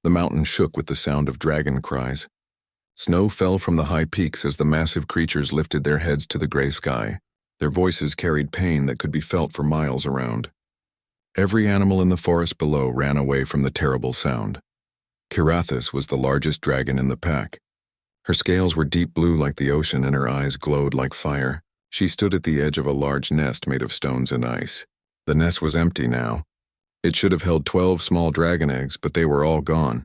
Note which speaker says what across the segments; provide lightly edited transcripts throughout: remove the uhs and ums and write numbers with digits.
Speaker 1: The mountain shook with the sound of dragon cries. Snow fell from the high peaks as the massive creatures lifted their heads to the gray sky. Their voices carried pain that could be felt for miles around. Every animal in the forest below ran away from the terrible sound. Kirathis was the largest dragon in the pack. Her scales were deep blue like the ocean and her eyes glowed like fire. She stood at the edge of a large nest made of stones and ice. The nest was empty now. It should have held 12 small dragon eggs, but they were all gone.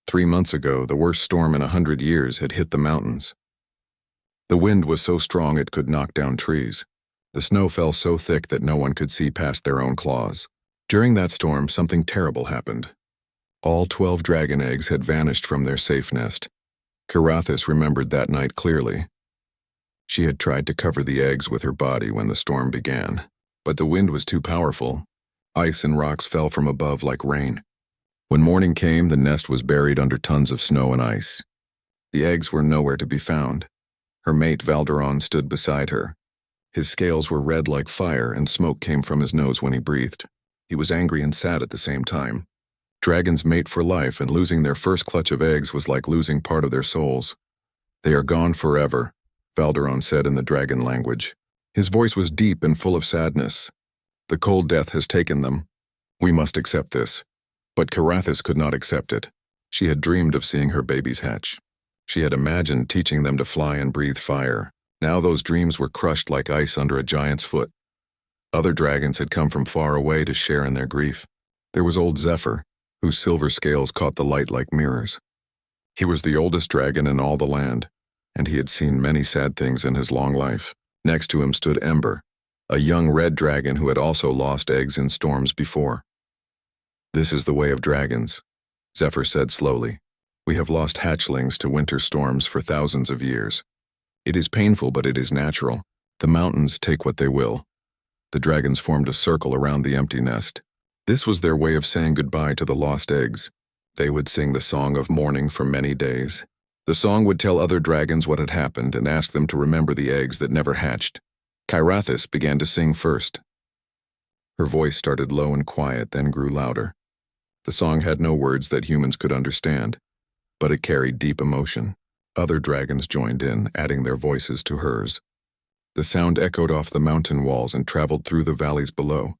Speaker 1: 3 months ago, the worst storm in 100 years had hit the mountains. The wind was so strong it could knock down trees. The snow fell so thick that no one could see past their own claws. During that storm, something terrible happened. All 12 dragon eggs had vanished from their safe nest. Kirathis remembered that night clearly. She had tried to cover the eggs with her body when the storm began, but the wind was too powerful. Ice and rocks fell from above like rain. When morning came, the nest was buried under tons of snow and ice. The eggs were nowhere to be found. Her mate Valderon stood beside her. His scales were red like fire and smoke came from his nose when he breathed. He was angry and sad at the same time. Dragons mate for life, and losing their first clutch of eggs was like losing part of their souls. "They are gone forever," Valderon said in the dragon language. His voice was deep and full of sadness. "The cold death has taken them. We must accept this." But Kirathis could not accept it. She had dreamed of seeing her babies hatch. She had imagined teaching them to fly and breathe fire. Now those dreams were crushed like ice under a giant's foot. Other dragons had come from far away to share in their grief. There was old Zephyr, whose silver scales caught the light like mirrors. He was the oldest dragon in all the land, and he had seen many sad things in his long life. Next to him stood Ember, a young red dragon who had also lost eggs in storms before. "This is the way of dragons," Zephyr said slowly. "We have lost hatchlings to winter storms for thousands of years. It is painful, but it is natural. The mountains take what they will." The dragons formed a circle around the empty nest. This was their way of saying goodbye to the lost eggs. They would sing the song of mourning for many days. The song would tell other dragons what had happened and ask them to remember the eggs that never hatched. Kirathis began to sing first. Her voice started low and quiet, then grew louder. The song had no words that humans could understand, but it carried deep emotion. Other dragons joined in, adding their voices to hers. The sound echoed off the mountain walls and traveled through the valleys below.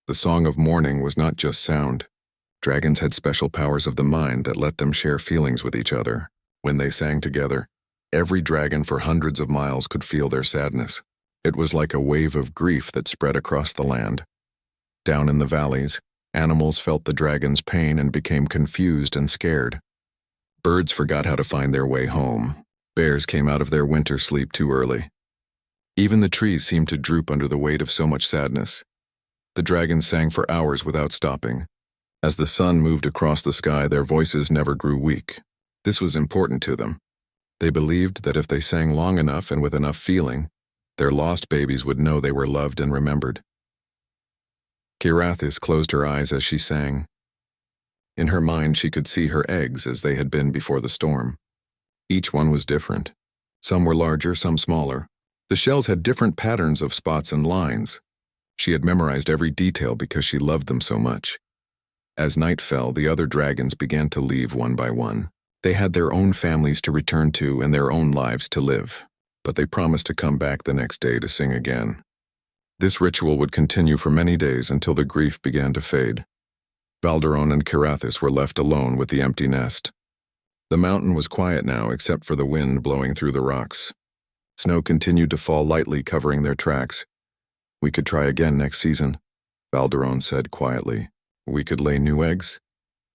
Speaker 1: The song of mourning was not just sound. Dragons had special powers of the mind that let them share feelings with each other. When they sang together, every dragon for hundreds of miles could feel their sadness. It was like a wave of grief that spread across the land. Down in the valleys, animals felt the dragon's pain and became confused and scared. Birds forgot how to find their way home. Bears came out of their winter sleep too early. Even the trees seemed to droop under the weight of so much sadness. The dragons sang for hours without stopping. As the sun moved across the sky, their voices never grew weak. This was important to them. They believed that if they sang long enough and with enough feeling, their lost babies would know they were loved and remembered. Kirathis closed her eyes as she sang. In her mind, she could see her eggs as they had been before the storm. Each one was different. Some were larger, some smaller. The shells had different patterns of spots and lines. She had memorized every detail because she loved them so much. As night fell, the other dragons began to leave one by one. They had their own families to return to and their own lives to live, but they promised to come back the next day to sing again. This ritual would continue for many days until the grief began to fade. Valderon and Kirathis were left alone with the empty nest. The mountain was quiet now except for the wind blowing through the rocks. Snow continued to fall lightly, covering their tracks. "We could try again next season," Valderon said quietly. "We could lay new eggs?"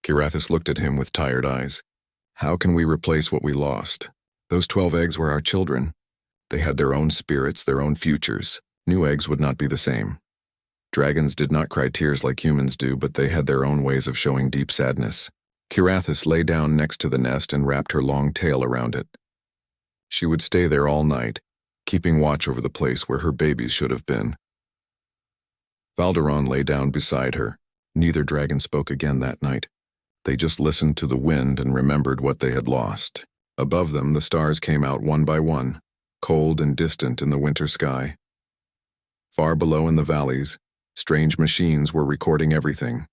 Speaker 1: Kirathis looked at him with tired eyes. "How can we replace what we lost? Those 12 eggs were our children. They had their own spirits, their own futures. New eggs would not be the same. Dragons did not cry tears like humans do, but they had their own ways of showing deep sadness." Kirathis lay down next to the nest and wrapped her long tail around it. She would stay there all night, keeping watch over the place where her babies should have been. Valderon lay down beside her. Neither dragon spoke again that night. They just listened to the wind and remembered what they had lost. Above them, the stars came out one by one, cold and distant in the winter sky. Far below in the valleys, strange machines were recording everything.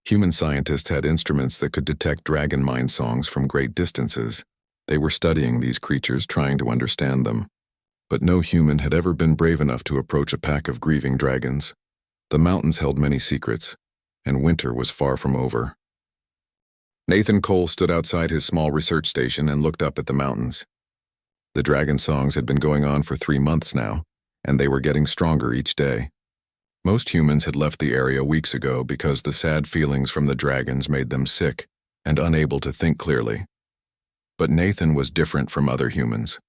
Speaker 1: Human scientists had instruments that could detect dragon mind songs from great distances. They were studying these creatures, trying to understand them. But no human had ever been brave enough to approach a pack of grieving dragons. The mountains held many secrets, and winter was far from over. Nathan Cole stood outside his small research station and looked up at the mountains. The dragon songs had been going on for 3 months now, and they were getting stronger each day. Most humans had left the area weeks ago because the sad feelings from the dragons made them sick and unable to think clearly. But Nathan was different from other humans.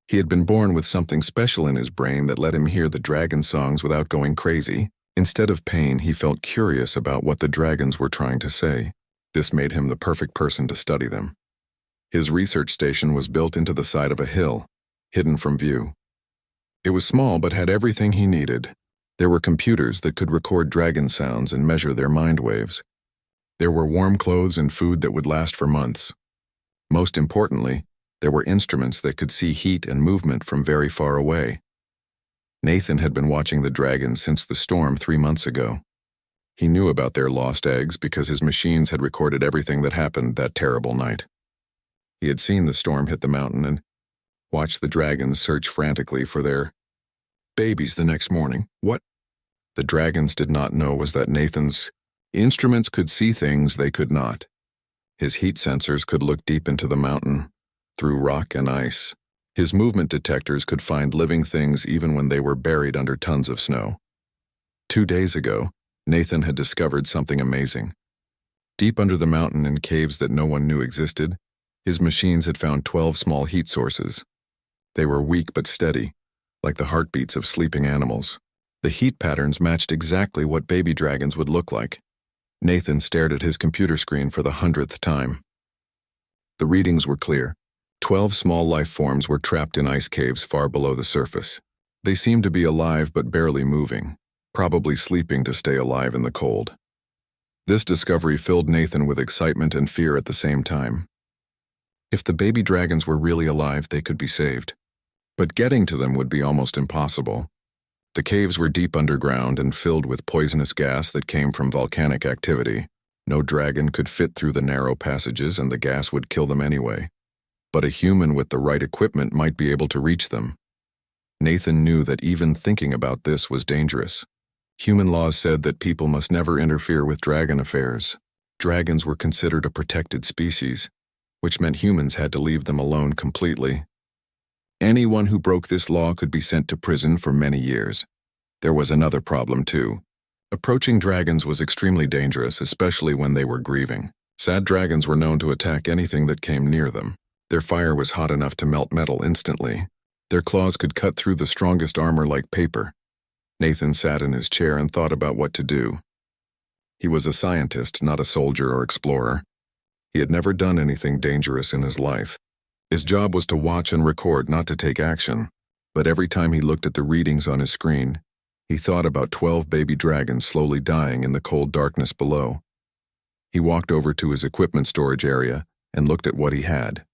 Speaker 1: He had been born with something special in his brain that let him hear the dragon songs without going crazy. Instead of pain, he felt curious about what the dragons were trying to say. This made him the perfect person to study them. His research station was built into the side of a hill, hidden from view. It was small but had everything he needed. There were computers that could record dragon sounds and measure their mind waves. There were warm clothes and food that would last for months. Most importantly, there were instruments that could see heat and movement from very far away. Nathan had been watching the dragons since the storm 3 months ago. He knew about their lost eggs because his machines had recorded everything that happened that terrible night. He had seen the storm hit the mountain and watched the dragons search frantically for their babies the next morning. What the dragons did not know was that Nathan's instruments could see things they could not. His heat sensors could look deep into the mountain, through rock and ice. His movement detectors could find living things even when they were buried under tons of snow. 2 days ago, Nathan had discovered something amazing. Deep under the mountain in caves that no one knew existed, his machines had found 12 small heat sources. They were weak but steady, like the heartbeats of sleeping animals. The heat patterns matched exactly what baby dragons would look like. Nathan stared at his computer screen for the 100th time. The readings were clear. 12 small life forms were trapped in ice caves far below the surface. They seemed to be alive but barely moving, probably sleeping to stay alive in the cold. This discovery filled Nathan with excitement and fear at the same time. If the baby dragons were really alive, they could be saved. But getting to them would be almost impossible. The caves were deep underground and filled with poisonous gas that came from volcanic activity. No dragon could fit through the narrow passages and the gas would kill them anyway. But a human with the right equipment might be able to reach them. Nathan knew that even thinking about this was dangerous. Human laws said that people must never interfere with dragon affairs. Dragons were considered a protected species, which meant humans had to leave them alone completely. Anyone who broke this law could be sent to prison for many years. There was another problem too. Approaching dragons was extremely dangerous, especially when they were grieving. Sad dragons were known to attack anything that came near them. Their fire was hot enough to melt metal instantly. Their claws could cut through the strongest armor like paper. Nathan sat in his chair and thought about what to do. He was a scientist, not a soldier or explorer. He had never done anything dangerous in his life. His job was to watch and record, not to take action. But every time he looked at the readings on his screen, he thought about 12 baby dragons slowly dying in the cold darkness below. He walked over to his equipment storage area and looked at what he had.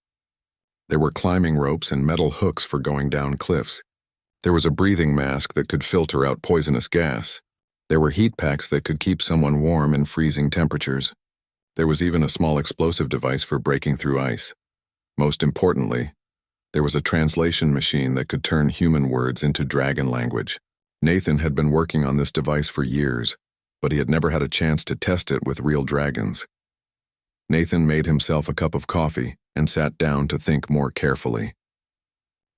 Speaker 1: There were climbing ropes and metal hooks for going down cliffs. There was a breathing mask that could filter out poisonous gas. There were heat packs that could keep someone warm in freezing temperatures. There was even a small explosive device for breaking through ice. Most importantly, there was a translation machine that could turn human words into dragon language. Nathan had been working on this device for years, but he had never had a chance to test it with real dragons. Nathan made himself a cup of coffee and sat down to think more carefully.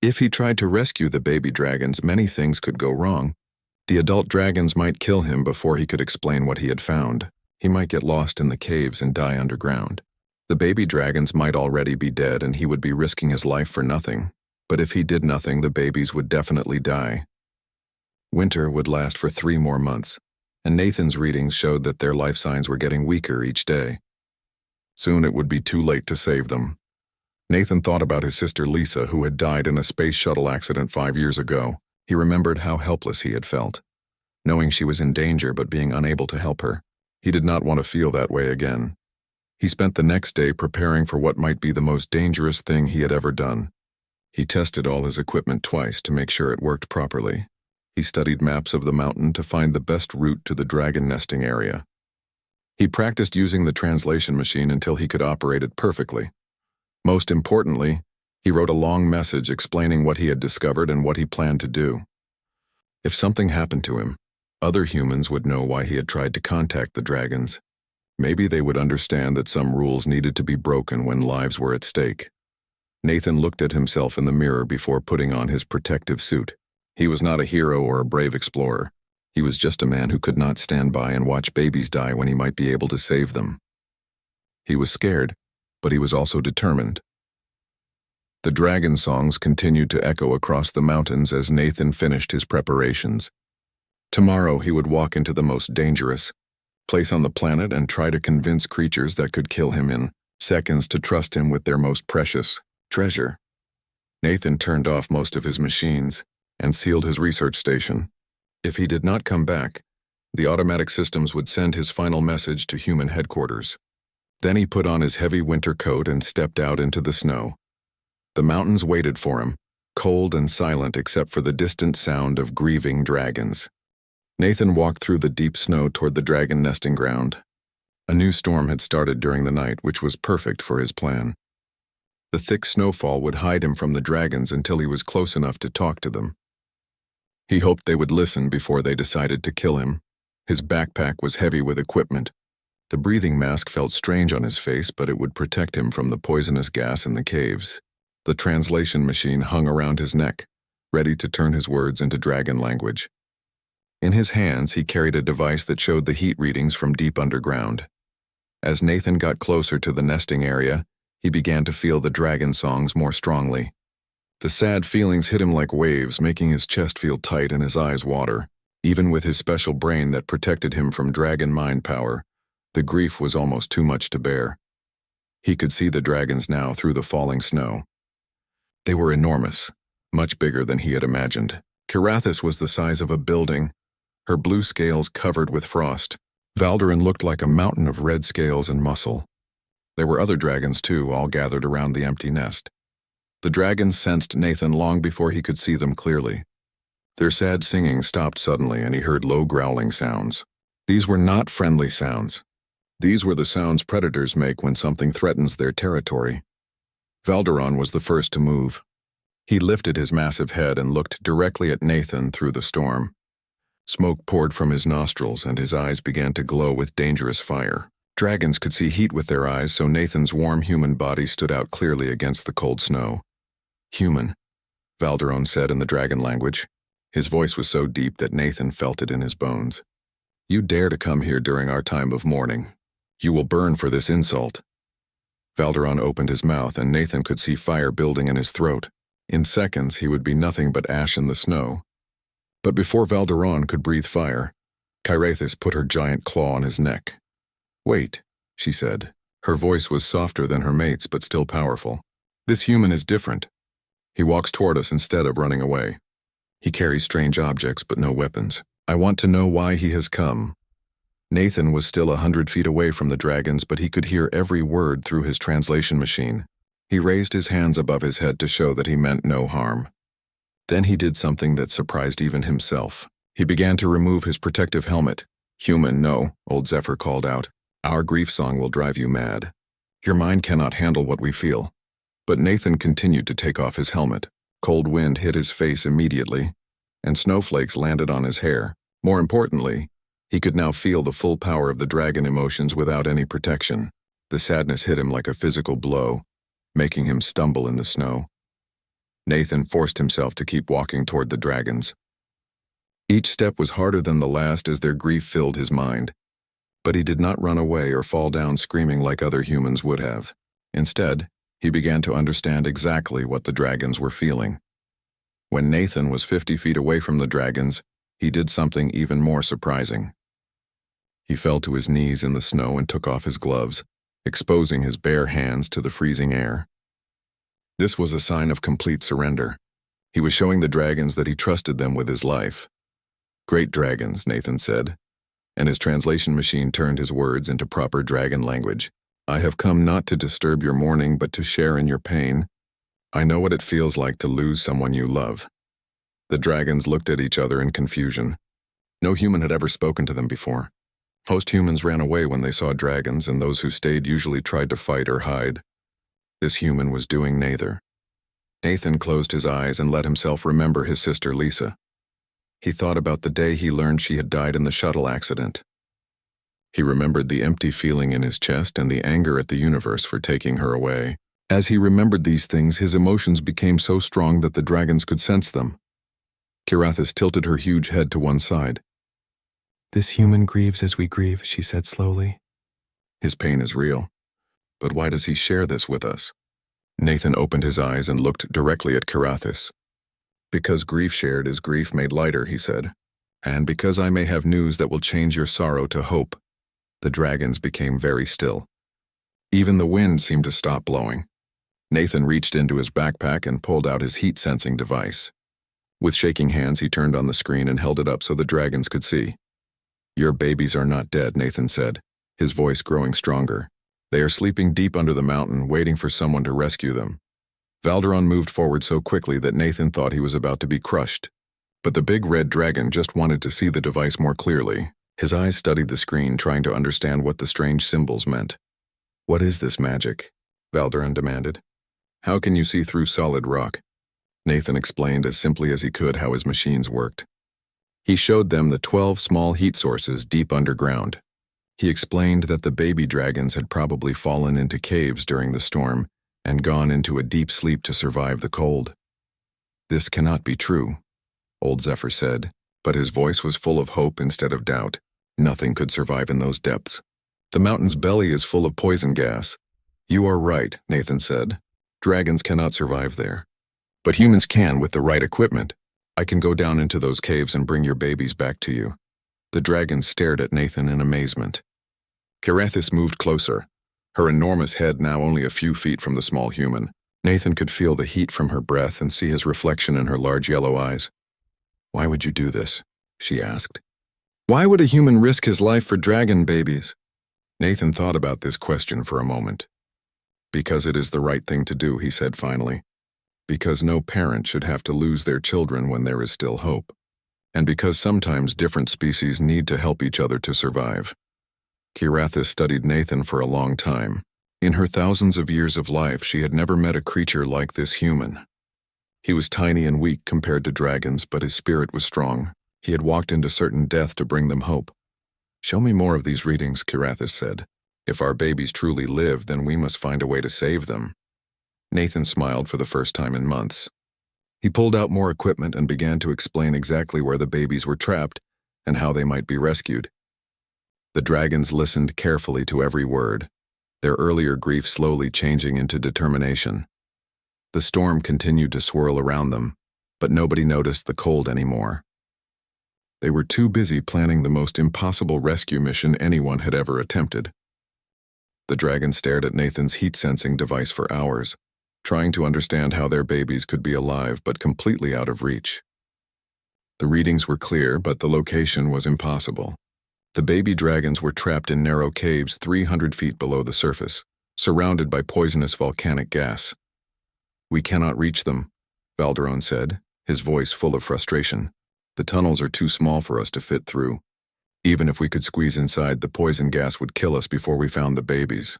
Speaker 1: If he tried to rescue the baby dragons, many things could go wrong. The adult dragons might kill him before he could explain what he had found. He might get lost in the caves and die underground. The baby dragons might already be dead and he would be risking his life for nothing. But if he did nothing, the babies would definitely die. Winter would last for 3 more months, and Nathan's readings showed that their life signs were getting weaker each day. Soon it would be too late to save them. Nathan thought about his sister Lisa, who had died in a space shuttle accident 5 years ago. He remembered how helpless he had felt, knowing she was in danger but being unable to help her. He did not want to feel that way again. He spent the next day preparing for what might be the most dangerous thing he had ever done. He tested all his equipment twice to make sure it worked properly. He studied maps of the mountain to find the best route to the dragon nesting area. He practiced using the translation machine until he could operate it perfectly. Most importantly, he wrote a long message explaining what he had discovered and what he planned to do. If something happened to him, other humans would know why he had tried to contact the dragons. Maybe they would understand that some rules needed to be broken when lives were at stake. Nathan looked at himself in the mirror before putting on his protective suit. He was not a hero or a brave explorer. He was just a man who could not stand by and watch babies die when he might be able to save them. He was scared, but he was also determined. The dragon songs continued to echo across the mountains as Nathan finished his preparations. Tomorrow he would walk into the most dangerous place on the planet and try to convince creatures that could kill him in seconds to trust him with their most precious treasure. Nathan turned off most of his machines and sealed his research station. If he did not come back, the automatic systems would send his final message to human headquarters. Then he put on his heavy winter coat and stepped out into the snow. The mountains waited for him, cold and silent except for the distant sound of grieving dragons. Nathan walked through the deep snow toward the dragon nesting ground. A new storm had started during the night, which was perfect for his plan. The thick snowfall would hide him from the dragons until he was close enough to talk to them. He hoped they would listen before they decided to kill him. His backpack was heavy with equipment. The breathing mask felt strange on his face, but it would protect him from the poisonous gas in the caves. The translation machine hung around his neck, ready to turn his words into dragon language. In his hands, he carried a device that showed the heat readings from deep underground. As Nathan got closer to the nesting area, he began to feel the dragon songs more strongly. The sad feelings hit him like waves, making his chest feel tight and his eyes water. Even with his special brain that protected him from dragon mind power, the grief was almost too much to bear. He could see the dragons now through the falling snow. They were enormous, much bigger than he had imagined. Karathis was the size of a building, her blue scales covered with frost. Valderin looked like a mountain of red scales and muscle. There were other dragons too, all gathered around the empty nest. The dragons sensed Nathan long before he could see them clearly. Their sad singing stopped suddenly and he heard low growling sounds. These were not friendly sounds. These were the sounds predators make when something threatens their territory. Valderon was the first to move. He lifted his massive head and looked directly at Nathan through the storm. Smoke poured from his nostrils and his eyes began to glow with dangerous fire. Dragons could see heat with their eyes, so Nathan's warm human body stood out clearly against the cold snow. "Human," Valderon said in the dragon language. His voice was so deep that Nathan felt it in his bones. "You dare to come here during our time of mourning. You will burn for this insult." Valderon opened his mouth and Nathan could see fire building in his throat. In seconds, he would be nothing but ash in the snow. But before Valderon could breathe fire, Karathis put her giant claw on his neck. "Wait," she said. Her voice was softer than her mate's but still powerful. "This human is different. He walks toward us instead of running away. He carries strange objects but no weapons. I want to know why he has come." Nathan was still 100 feet away from the dragons, but he could hear every word through his translation machine. He raised his hands above his head to show that he meant no harm. Then he did something that surprised even himself. He began to remove his protective helmet. "Human, no," old Zephyr called out. "Our grief song will drive you mad. Your mind cannot handle what we feel." But Nathan continued to take off his helmet. Cold wind hit his face immediately, and snowflakes landed on his hair. More importantly, he could now feel the full power of the dragon emotions without any protection. The sadness hit him like a physical blow, making him stumble in the snow. Nathan forced himself to keep walking toward the dragons. Each step was harder than the last as their grief filled his mind. But he did not run away or fall down screaming like other humans would have. Instead, he began to understand exactly what the dragons were feeling. When Nathan was 50 feet away from the dragons, he did something even more surprising. He fell to his knees in the snow and took off his gloves, exposing his bare hands to the freezing air. This was a sign of complete surrender. He was showing the dragons that he trusted them with his life. "Great dragons," Nathan said, and his translation machine turned his words into proper dragon language. "I have come not to disturb your mourning, but to share in your pain. I know what it feels like to lose someone you love." The dragons looked at each other in confusion. No human had ever spoken to them before. Most humans ran away when they saw dragons, and those who stayed usually tried to fight or hide. This human was doing neither. Nathan closed his eyes and let himself remember his sister Lisa. He thought about the day he learned she had died in the shuttle accident. He remembered the empty feeling in his chest and the anger at the universe for taking her away. As he remembered these things, his emotions became so strong that the dragons could sense them. Kirathis tilted her huge head to one side.
Speaker 2: "This human grieves as we grieve," she said slowly.
Speaker 1: "His pain is real. But why does he share this with us?" Nathan opened his eyes and looked directly at Kirathis. "Because grief shared is grief made lighter," he said. "And because I may have news that will change your sorrow to hope." The dragons became very still. Even the wind seemed to stop blowing. Nathan reached into his backpack and pulled out his heat-sensing device. With shaking hands, he turned on the screen and held it up so the dragons could see. "Your babies are not dead," Nathan said, his voice growing stronger. "They are sleeping deep under the mountain, waiting for someone to rescue them." Valderon moved forward so quickly that Nathan thought he was about to be crushed. But the big red dragon just wanted to see the device more clearly. His eyes studied the screen, trying to understand what the strange symbols meant. "What is this magic?" Valderon demanded. "How can you see through solid rock?" Nathan explained as simply as he could how his machines worked. He showed them the 12 small heat sources deep underground. He explained that the baby dragons had probably fallen into caves during the storm and gone into a deep sleep to survive the cold. "This cannot be true," old Zephyr said, but his voice was full of hope instead of doubt. Nothing could survive in those depths. "The mountain's belly is full of poison gas." "You are right," Nathan said. "Dragons cannot survive there. But humans can with the right equipment. I can go down into those caves and bring your babies back to you." The dragons stared at Nathan in amazement. Kirathis moved closer, her enormous head now only a few feet from the small human. Nathan could feel the heat from her breath and see his reflection in her large yellow eyes. "Why would you do this?" she asked. "Why would a human risk his life for dragon babies?" Nathan thought about this question for a moment. "Because it is the right thing to do," he said finally. "Because no parent should have to lose their children when there is still hope. And because sometimes different species need to help each other to survive." Kirathis studied Nathan for a long time. In her thousands of years of life, she had never met a creature like this human. He was tiny and weak compared to dragons, but his spirit was strong. He had walked into certain death to bring them hope. "Show me more of these readings," Kirathis said. "If our babies truly live, then we must find a way to save them." Nathan smiled for the first time in months. He pulled out more equipment and began to explain exactly where the babies were trapped and how they might be rescued. The dragons listened carefully to every word, their earlier grief slowly changing into determination. The storm continued to swirl around them, but nobody noticed the cold anymore. They were too busy planning the most impossible rescue mission anyone had ever attempted. The dragons stared at Nathan's heat-sensing device for hours, trying to understand how their babies could be alive but completely out of reach. The readings were clear, but the location was impossible. The baby dragons were trapped in narrow caves 300 feet below the surface, surrounded by poisonous volcanic gas. "We cannot reach them," Valderon said, his voice full of frustration. "The tunnels are too small for us to fit through. Even if we could squeeze inside, the poison gas would kill us before we found the babies."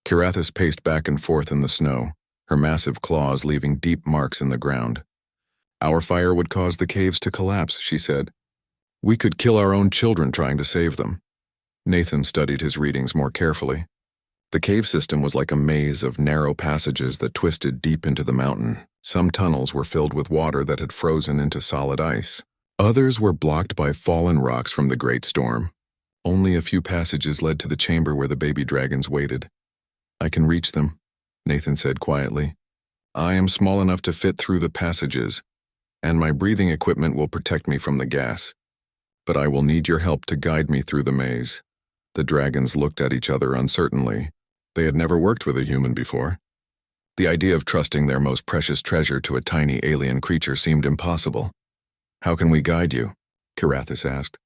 Speaker 1: Kirathis paced back and forth in the snow, her massive claws leaving deep marks in the ground. "Our fire would cause the caves to collapse," she said. "We could kill our own children trying to save them." Nathan studied his readings more carefully. The cave system was like a maze of narrow passages that twisted deep into the mountain. Some tunnels were filled with water that had frozen into solid ice. Others were blocked by fallen rocks from the great storm. Only a few passages led to the chamber where the baby dragons waited. "I can reach them," Nathan said quietly. "I am small enough to fit through the passages, and my breathing equipment will protect me from the gas. But I will need your help to guide me through the maze." The dragons looked at each other uncertainly. They had never worked with a human before. The idea of trusting their most precious treasure to a tiny alien creature seemed impossible. "How can we guide you?" Kirathis asked.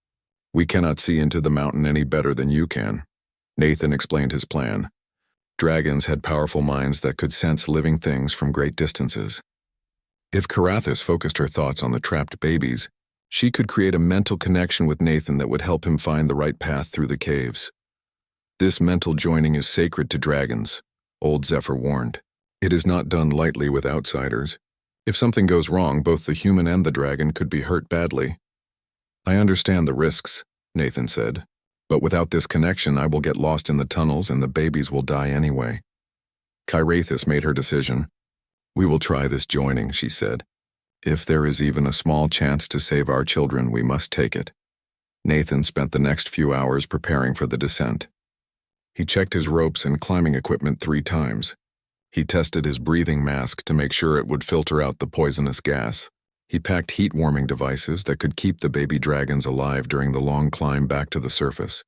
Speaker 1: "We cannot see into the mountain any better than you can." Nathan explained his plan. Dragons had powerful minds that could sense living things from great distances. If Kirathis focused her thoughts on the trapped babies, She could create a mental connection with Nathan that would help him find the right path through the caves. This mental joining is sacred to dragons, old Zephyr warned. It is not done lightly with outsiders. If something goes wrong, both the human and the dragon could be hurt badly. I understand the risks, Nathan said, but without this connection I will get lost in the tunnels and the babies will die anyway. Kirathis made her decision. We will try this joining, she said. If there is even a small chance to save our children, we must take it. Nathan spent the next few hours preparing for the descent. He checked his ropes and climbing equipment 3 times. He tested his breathing mask to make sure it would filter out the poisonous gas. He packed heat-warming devices that could keep the baby dragons alive during the long climb back to the surface.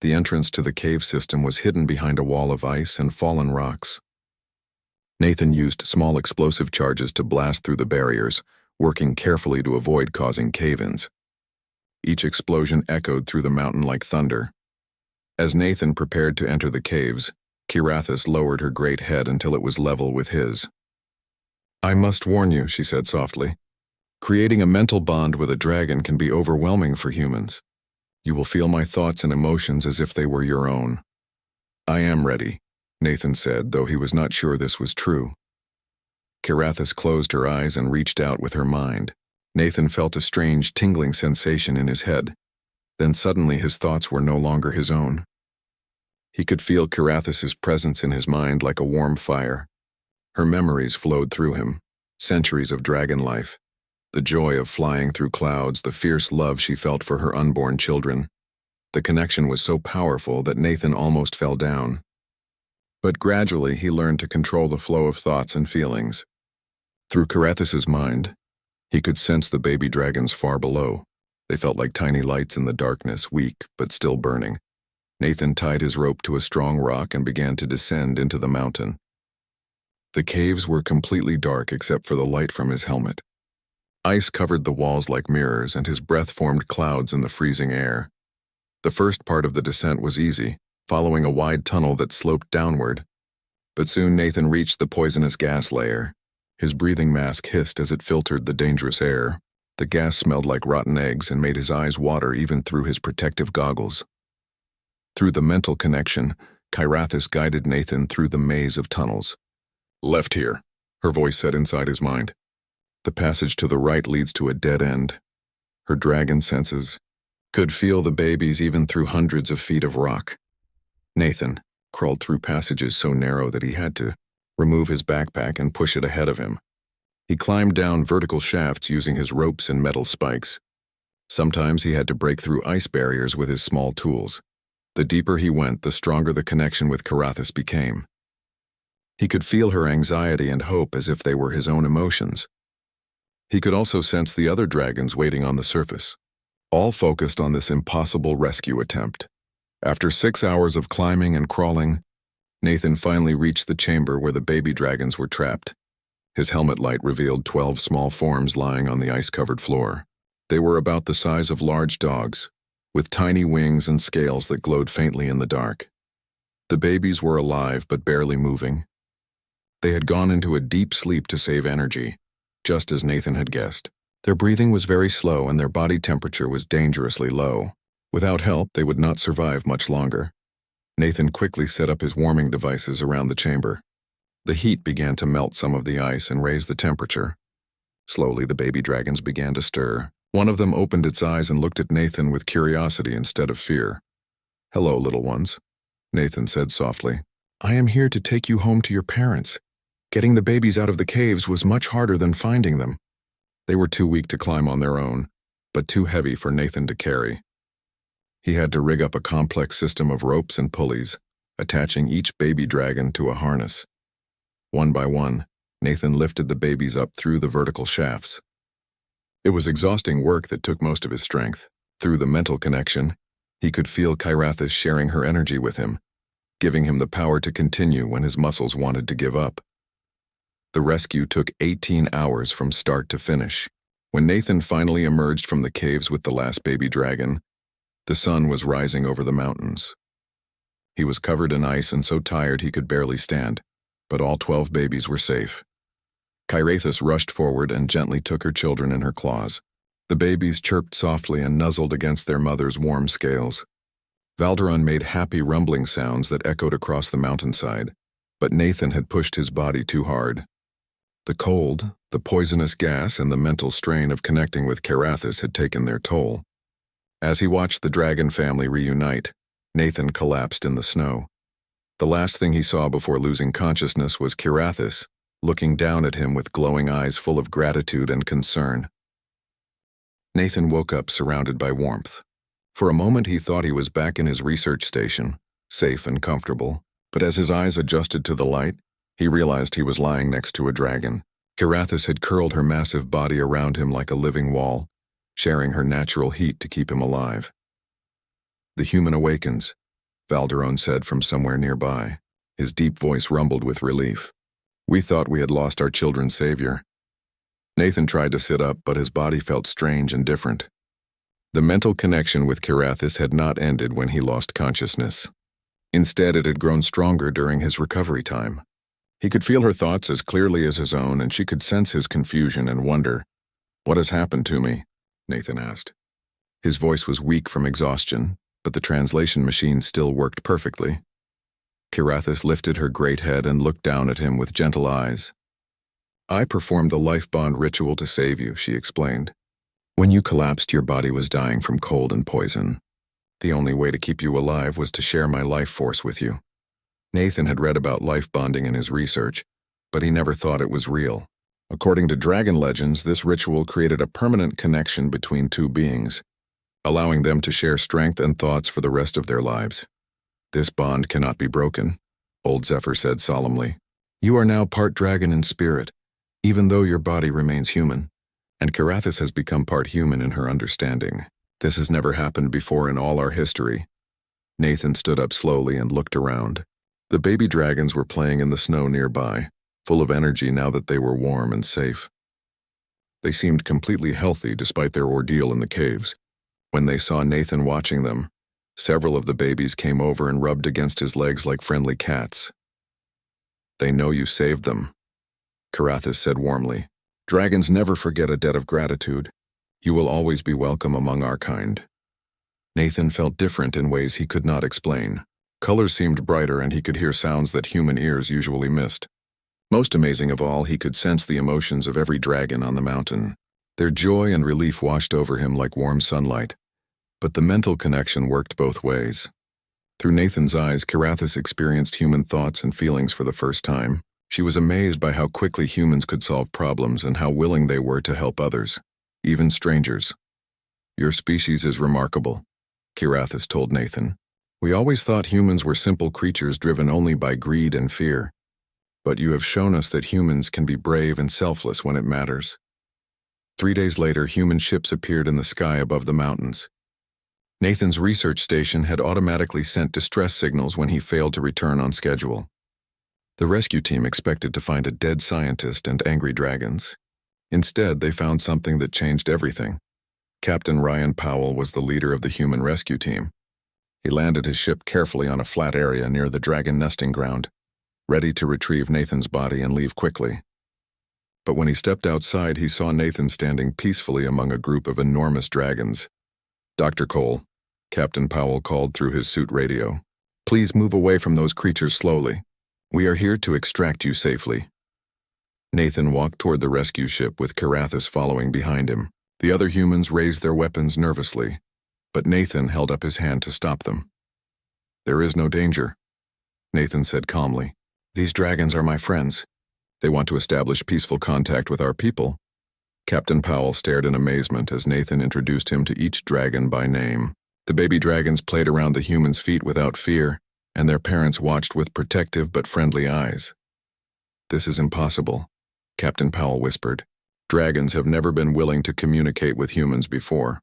Speaker 1: The entrance to the cave system was hidden behind a wall of ice and fallen rocks. Nathan used small explosive charges to blast through the barriers, working carefully to avoid causing cave-ins. Each explosion echoed through the mountain like thunder. As Nathan prepared to enter the caves, Kirathis lowered her great head until it was level with his. I must warn you, she said softly. Creating a mental bond with a dragon can be overwhelming for humans. You will feel my thoughts and emotions as if they were your own. I am ready, Nathan said, though he was not sure this was true. Kirathis closed her eyes and reached out with her mind. Nathan felt a strange tingling sensation in his head. Then suddenly his thoughts were no longer his own. He could feel Kirathis's presence in his mind like a warm fire. Her memories flowed through him, centuries of dragon life, the joy of flying through clouds, the fierce love she felt for her unborn children. The connection was so powerful that Nathan almost fell down. But gradually he learned to control the flow of thoughts and feelings. Through Kirathis's mind, he could sense the baby dragons far below. They felt like tiny lights in the darkness, weak but still burning. Nathan tied his rope to a strong rock and began to descend into the mountain. The caves were completely dark except for the light from his helmet. Ice covered the walls like mirrors, and his breath formed clouds in the freezing air. The first part of the descent was easy, following a wide tunnel that sloped downward. But soon Nathan reached the poisonous gas layer. His breathing mask hissed as it filtered the dangerous air. The gas smelled like rotten eggs and made his eyes water even through his protective goggles. Through the mental connection, Kirathis guided Nathan through the maze of tunnels. Left here, her voice said inside his mind. The passage to the right leads to a dead end. Her dragon senses could feel the babies even through hundreds of feet of rock. Nathan crawled through passages so narrow that he had to remove his backpack and push it ahead of him. He climbed down vertical shafts using his ropes and metal spikes. Sometimes he had to break through ice barriers with his small tools. The deeper he went, the stronger the connection with Kirathis became. He could feel her anxiety and hope as if they were his own emotions. He could also sense the other dragons waiting on the surface, all focused on this impossible rescue attempt. After 6 hours of climbing and crawling, Nathan finally reached the chamber where the baby dragons were trapped. His helmet light revealed 12 small forms lying on the ice-covered floor. They were about the size of large dogs, with tiny wings and scales that glowed faintly in the dark. The babies were alive but barely moving. They had gone into a deep sleep to save energy, just as Nathan had guessed. Their breathing was very slow and their body temperature was dangerously low. Without help, they would not survive much longer. Nathan quickly set up his warming devices around the chamber. The heat began to melt some of the ice and raise the temperature. Slowly, the baby dragons began to stir. One of them opened its eyes and looked at Nathan with curiosity instead of fear. Hello, little ones, Nathan said softly. I am here to take you home to your parents. Getting the babies out of the caves was much harder than finding them. They were too weak to climb on their own, but too heavy for Nathan to carry. He had to rig up a complex system of ropes and pulleys, attaching each baby dragon to a harness. One by one, Nathan lifted the babies up through the vertical shafts. It was exhausting work that took most of his strength. Through the mental connection, he could feel Kirathis sharing her energy with him, giving him the power to continue when his muscles wanted to give up. The rescue took 18 hours from start to finish. When Nathan finally emerged from the caves with the last baby dragon, the sun was rising over the mountains. He was covered in ice and so tired he could barely stand, but all 12 babies were safe. Kirathis rushed forward and gently took her children in her claws. The babies chirped softly and nuzzled against their mother's warm scales. Valderon made happy rumbling sounds that echoed across the mountainside, but Nathan had pushed his body too hard. The cold, the poisonous gas, and the mental strain of connecting with Carathis had taken their toll. As he watched the dragon family reunite, Nathan collapsed in the snow. The last thing he saw before losing consciousness was Carathis, looking down at him with glowing eyes full of gratitude and concern. Nathan woke up surrounded by warmth. For a moment he thought he was back in his research station, safe and comfortable, but as his eyes adjusted to the light, he realized he was lying next to a dragon. Carathis had curled her massive body around him like a living wall, sharing her natural heat to keep him alive. "The human awakens," Valderon said from somewhere nearby. His deep voice rumbled with relief. "We thought we had lost our children's savior." Nathan tried to sit up, but his body felt strange and different. The mental connection with Carathis had not ended when he lost consciousness. Instead, it had grown stronger during his recovery time. He could feel her thoughts as clearly as his own, and she could sense his confusion and wonder. "What has happened to me?" Nathan asked. His voice was weak from exhaustion, but the translation machine still worked perfectly. Carathis lifted her great head and looked down at him with gentle eyes. "I performed the life bond ritual to save you," she explained. "When you collapsed, your body was dying from cold and poison. The only way to keep you alive was to share my life force with you." Nathan had read about life bonding in his research, but he never thought it was real. According to dragon legends, this ritual created a permanent connection between two beings, allowing them to share strength and thoughts for the rest of their lives. "This bond cannot be broken," old Zephyr said solemnly. "You are now part dragon in spirit, even though your body remains human, and Carathis has become part human in her understanding. This has never happened before in all our history." Nathan stood up slowly and looked around. The baby dragons were playing in the snow nearby, full of energy now that they were warm and safe. They seemed completely healthy despite their ordeal in the caves. When they saw Nathan watching them, several of the babies came over and rubbed against his legs like friendly cats. "They know you saved them," Carathis said warmly. "Dragons never forget a debt of gratitude. You will always be welcome among our kind." Nathan felt different in ways he could not explain. Colors seemed brighter and he could hear sounds that human ears usually missed. Most amazing of all, he could sense the emotions of every dragon on the mountain. Their joy and relief washed over him like warm sunlight. But the mental connection worked both ways. Through Nathan's eyes, Carathis experienced human thoughts and feelings for the first time. She was amazed by how quickly humans could solve problems and how willing they were to help others, even strangers. "Your species is remarkable," Carathis told Nathan. "We always thought humans were simple creatures driven only by greed and fear. But you have shown us that humans can be brave and selfless when it matters." 3 days later, human ships appeared in the sky above the mountains. Nathan's research station had automatically sent distress signals when he failed to return on schedule. The rescue team expected to find a dead scientist and angry dragons. Instead, they found something that changed everything. Captain Ryan Powell was the leader of the human rescue team. He landed his ship carefully on a flat area near the dragon nesting ground, ready to retrieve Nathan's body and leave quickly. But when he stepped outside, he saw Nathan standing peacefully among a group of enormous dragons. "Dr. Cole," Captain Powell called through his suit radio, "please move away from those creatures slowly. We are here to extract you safely." Nathan walked toward the rescue ship with Carathis following behind him. The other humans raised their weapons nervously, but Nathan held up his hand to stop them. "There is no danger," Nathan said calmly. "These dragons are my friends. They want to establish peaceful contact with our people." Captain Powell stared in amazement as Nathan introduced him to each dragon by name. The baby dragons played around the humans' feet without fear, and their parents watched with protective but friendly eyes. "This is impossible," Captain Powell whispered. "Dragons have never been willing to communicate with humans before."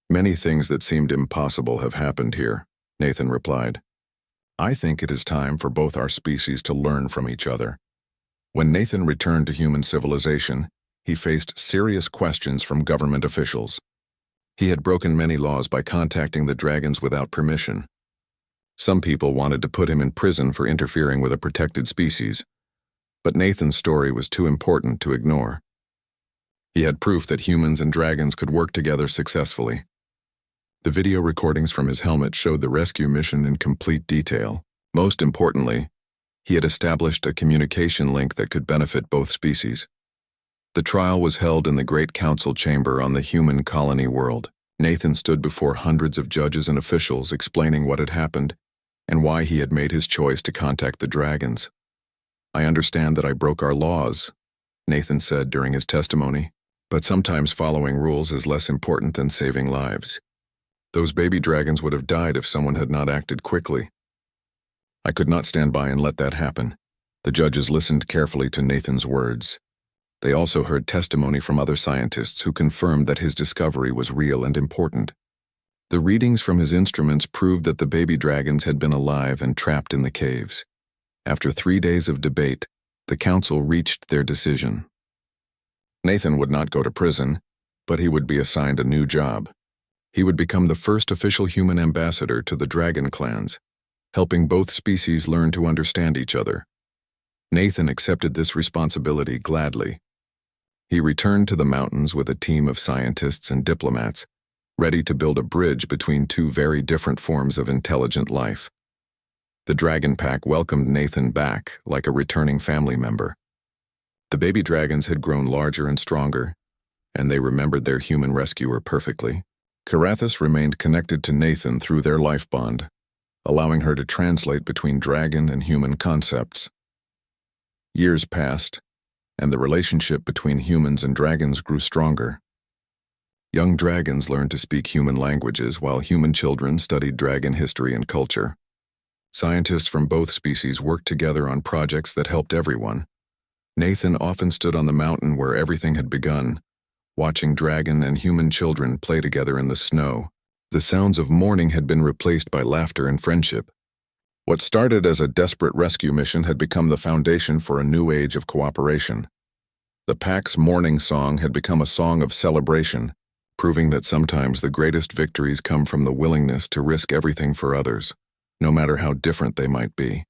Speaker 1: "Many things that seemed impossible have happened here," Nathan replied. "I think it is time for both our species to learn from each other." When Nathan returned to human civilization, he faced serious questions from government officials. He had broken many laws by contacting the dragons without permission. Some people wanted to put him in prison for interfering with a protected species, but Nathan's story was too important to ignore. He had proof that humans and dragons could work together successfully. The video recordings from his helmet showed the rescue mission in complete detail. Most importantly, he had established a communication link that could benefit both species. The trial was held in the Great Council Chamber on the human colony world. Nathan stood before hundreds of judges and officials explaining what had happened and why he had made his choice to contact the dragons. "I understand that I broke our laws," Nathan said during his testimony, "but sometimes following rules is less important than saving lives. Those baby dragons would have died if someone had not acted quickly. I could not stand by and let that happen." The judges listened carefully to Nathan's words. They also heard testimony from other scientists who confirmed that his discovery was real and important. The readings from his instruments proved that the baby dragons had been alive and trapped in the caves. After 3 days of debate, the council reached their decision. Nathan would not go to prison, but he would be assigned a new job. He would become the first official human ambassador to the dragon clans, helping both species learn to understand each other. Nathan accepted this responsibility gladly. He returned to the mountains with a team of scientists and diplomats, ready to build a bridge between two very different forms of intelligent life. The Dragon Pack welcomed Nathan back like a returning family member. The baby dragons had grown larger and stronger, and they remembered their human rescuer perfectly. Carathis remained connected to Nathan through their life bond, allowing her to translate between dragon and human concepts. Years passed, and the relationship between humans and dragons grew stronger. Young dragons learned to speak human languages while human children studied dragon history and culture. Scientists from both species worked together on projects that helped everyone. Nathan often stood on the mountain where everything had begun, watching dragon and human children play together in the snow. The sounds of mourning had been replaced by laughter and friendship. What started as a desperate rescue mission had become the foundation for a new age of cooperation. The pack's mourning song had become a song of celebration, proving that sometimes the greatest victories come from the willingness to risk everything for others, no matter how different they might be.